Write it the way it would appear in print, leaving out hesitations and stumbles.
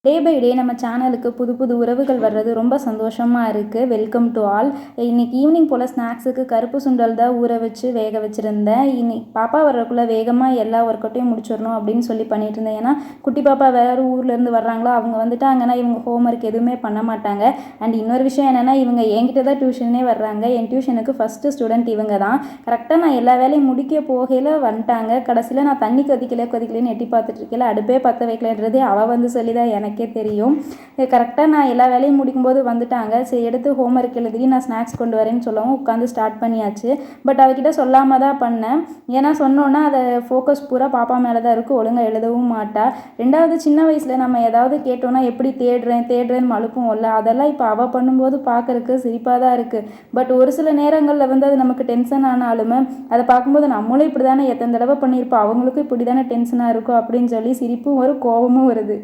Day by day நம்ம சேனலுக்கு புது புது உறவுகள் வர்றது ரொம்ப சந்தோஷமாக இருக்குது. Welcome to all. இன்றைக்கி ஈவினிங் போல் ஸ்நாக்ஸுக்கு கருப்பு சுண்டல் தான் ஊற வச்சு வேக வச்சுருந்தேன். இன்னைக்கு பாப்பா வர்றதுக்குள்ளே வேகமாக எல்லா ஒர்க்கட்டையும் முடிச்சிடணும் அப்படின்னு சொல்லி பண்ணிட்டு இருந்தேன். ஏன்னா குட்டி பாப்பா வேறு ஊர்லேருந்து வர்றாங்களோ, அவங்க வந்துட்டாங்கன்னா இவங்க ஹோம் ஒர்க் எதுவுமே பண்ண மாட்டாங்க. அண்ட் இன்னொரு விஷயம் என்னென்னா, இவங்க என்கிட்ட தான் டியூஷனே வர்றாங்க. என் டியூஷனுக்கு ஃபஸ்ட்டு ஸ்டூடெண்ட் இவங்க தான். கரெக்டாக நான் எல்லா வேலையும் முடிக்க போகையில் வந்துட்டாங்க. கடைசியில் நான் தண்ணி கொதிக்கலன்னு எட்டி பார்த்துட்ருக்கேன். அடுப்பே பற்ற வைக்கலன்றதே அவள் வந்து சொல்லி தான் எனக்கே தெரியும். கரெக்டாக நான் எல்லா வேலையும் முடிக்கும்போது வந்துட்டாங்க. சரி, எடுத்து ஹோம் ஒர்க் எழுதி நான் ஸ்நாக்ஸ் கொண்டு வரேன்னு சொல்லவும் உட்காந்து ஸ்டார்ட் பண்ணியாச்சு. பட் அவகிட்ட சொல்லாமல் தான் பண்ணேன். ஏன்னா சொன்னோன்னா அதை ஃபோக்கஸ் பூரா பாப்பா மேலே தான் இருக்குது. ஒழுங்காக எழுதவும் மாட்டா. ரெண்டாவது, சின்ன வயசில் நம்ம ஏதாவது கேட்டோன்னா எப்படி தேடுறேன்னு மழுப்புவோம்ல, அதெல்லாம் இப்போ அவள் பண்ணும்போது பார்க்குறக்கு சிரிப்பாக தான் இருக்குது. பட் ஒரு சில நேரங்களில் வந்து அது நமக்கு டென்ஷன் ஆனாலுமே அதை பார்க்கும்போது நம்மளும் இப்படி தானே எத்தனை தடவை பண்ணியிருப்போம், அவங்களுக்கும் இப்படி தானே டென்ஷனாக இருக்கும் அப்படின்னு சொல்லி சிரிப்பும் வரும், கோபமும் வருது.